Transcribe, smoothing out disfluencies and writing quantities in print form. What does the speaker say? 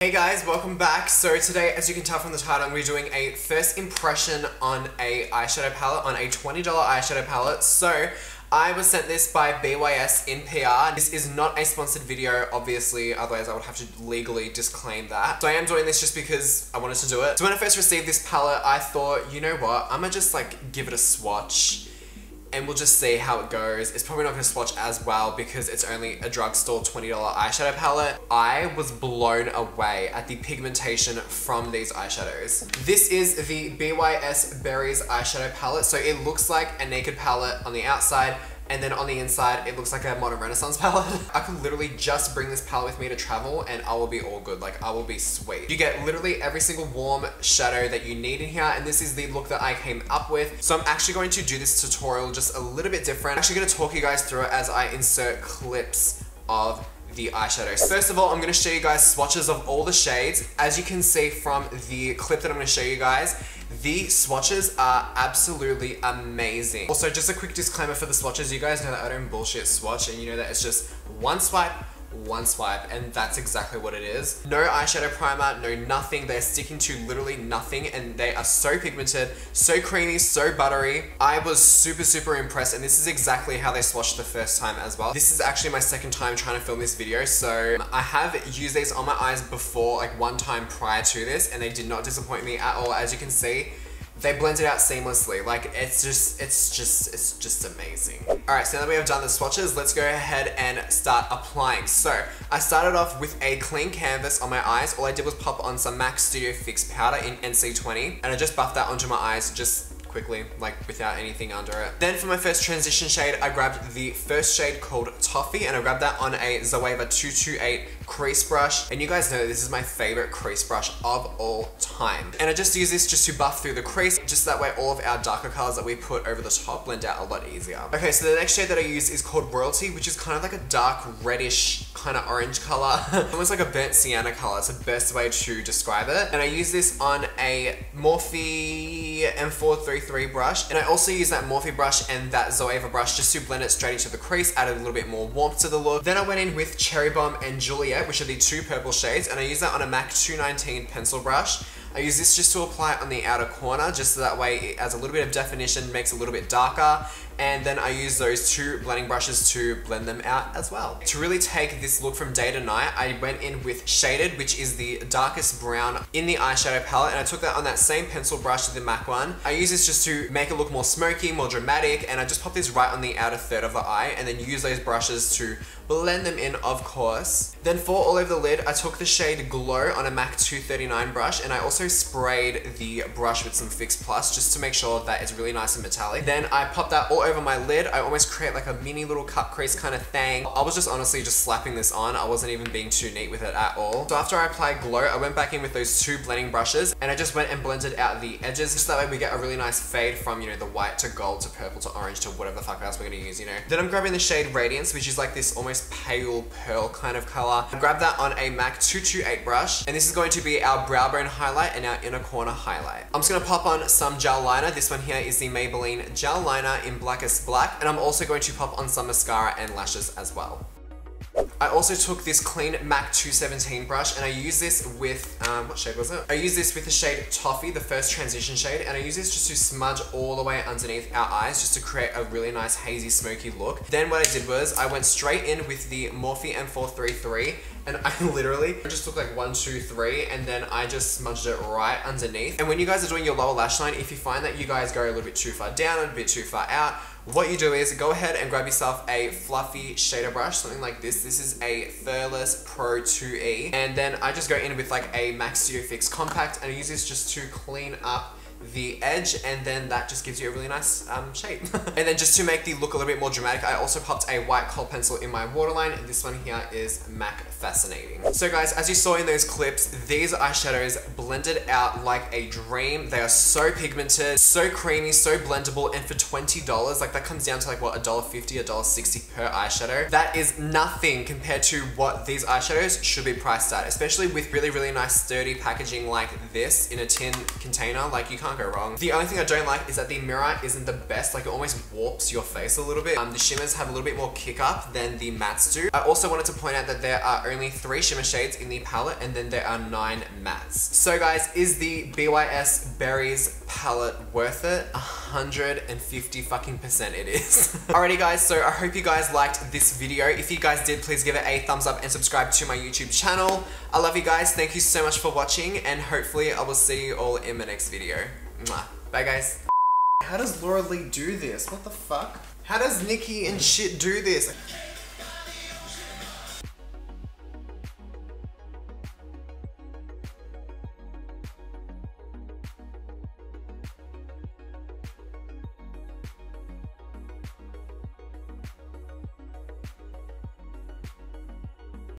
Hey guys, welcome back. So today, as you can tell from the title, I'm going to be doing a first impression on a eyeshadow palette, on a $20 eyeshadow palette. So I was sent this by BYS in PR. This is not a sponsored video, obviously, otherwise I would have to legally disclaim that. So I am doing this just because I wanted to do it. So when I first received this palette, I thought, you know what, I'm gonna just like give it a swatch and we'll just see how it goes. It's probably not gonna swatch as well because it's only a drugstore $20 eyeshadow palette. I was blown away at the pigmentation from these eyeshadows. This is the BYS Berries eyeshadow palette. So it looks like a naked palette on the outside, and then on the inside, it looks like a modern Renaissance palette. I could literally just bring this palette with me to travel and I will be all good. Like, I will be sweet. You get literally every single warm shadow that you need in here, and this is the look that I came up with. So I'm actually going to do this tutorial just a little bit different. I'm actually gonna talk you guys through it as I insert clips of the eyeshadows. First of all, I'm gonna show you guys swatches of all the shades. As you can see from the clip that I'm gonna show you guys, the swatches are absolutely amazing. Also, just a quick disclaimer for the swatches. You guys know that I don't bullshit swatch, and you know that it's just one swipe, and that's exactly what it is. No eyeshadow primer, no nothing. They're sticking to literally nothing, and they are so pigmented, so creamy, so buttery. I was super impressed, and this is exactly how they swatched the first time as well. This is actually my second time trying to film this video, so I have used these on my eyes before, like one time prior to this, and they did not disappoint me at all. As you can see, they blend it out seamlessly. Like, it's just amazing. All right, so now that we have done the swatches, let's go ahead and start applying. So I started off with a clean canvas on my eyes. All I did was pop on some MAC Studio Fix powder in NC20, and I just buffed that onto my eyes just quickly, like without anything under it. Then for my first transition shade, I grabbed the first shade called Toffee, and I grabbed that on a Zoeva 228 crease brush. And you guys know this is my favorite crease brush of all time. And I just use this just to buff through the crease, just that way all of our darker colors that we put over the top blend out a lot easier. Okay, so the next shade that I use is called Royalty, which is kind of like a dark reddish kind of orange color. Almost like a burnt sienna color. It's the best way to describe it. And I use this on a Morphe M433 brush. And I also use that Morphe brush and that Zoeva brush just to blend it straight into the crease, add a little bit more warmth to the look. Then I went in with Cherry Bomb and Juliet, which are the two purple shades, and I use that on a MAC 219 pencil brush. I use this just to apply it on the outer corner, just so that way it adds a little bit of definition, makes it a little bit darker. And then I use those two blending brushes to blend them out as well. To really take this look from day to night, I went in with Shaded, which is the darkest brown in the eyeshadow palette, and I took that on that same pencil brush, the MAC one. I use this just to make it look more smoky, more dramatic, and I just pop this right on the outer third of the eye, and then use those brushes to blend them in, of course. Then for all over the lid, I took the shade Glow on a MAC 239 brush, and I also sprayed the brush with some Fix Plus just to make sure that it's really nice and metallic. Then I popped that all over my lid. I almost create like a mini little cut crease kind of thing. I was just honestly just slapping this on. I wasn't even being too neat with it at all. So after I applied Glow, I went back in with those two blending brushes, and I just went and blended out the edges, just that way we get a really nice fade from, you know, the white to gold to purple to orange to whatever the fuck else we're gonna use, you know. Then I'm grabbing the shade Radiance, which is like this almost pale pearl kind of color. I grabbed that on a MAC 228 brush, and this is going to be our brow bone highlight and our inner corner highlight. I'm just gonna pop on some gel liner. This one here is the Maybelline gel liner in Blackest Black, and I'm also going to pop on some mascara and lashes as well. I also took this clean MAC 217 brush, and I use this with, what shade was it? I use this with the shade Toffee, the first transition shade, and I use this just to smudge all the way underneath our eyes, just to create a really nice hazy smoky look. Then what I did was, I went straight in with the Morphe M433, and I literally just took like 1, 2, 3, and then I just smudged it right underneath. And when you guys are doing your lower lash line, if you find that you guys go a little bit too far down and a bit too far out, what you do is go ahead and grab yourself a fluffy shader brush, something like this. This is a Furless Pro 2E. And then I just go in with like a MAC Studio Fix Compact, and I use this just to clean up the edge, and then that just gives you a really nice shape. And then just to make the look a little bit more dramatic, I also popped a white kohl pencil in my waterline. This one here is MAC Fascinating. So guys, as you saw in those clips, these eyeshadows blended out like a dream. They are so pigmented, so creamy, so blendable, and for $20, like that comes down to like what, $1.50, $1.60 per eyeshadow. That is nothing compared to what these eyeshadows should be priced at, especially with really nice sturdy packaging like this in a tin container. Like, you can't can't go wrong. The only thing I don't like is that the mirror isn't the best. Like, it almost warps your face a little bit. The shimmers have a little bit more kick up than the mattes do. I also wanted to point out that there are only 3 shimmer shades in the palette, and then there are 9 mattes. So guys, is the BYS Berries palette worth it? 150 fucking % it is. Alrighty guys, so I hope you guys liked this video. If you guys did, please give it a thumbs up and subscribe to my YouTube channel. I love you guys. Thank you so much for watching, and hopefully I will see you all in my next video. Mwah. Bye guys. How does Laura Lee do this? What the fuck? How does Nicki and shit do this?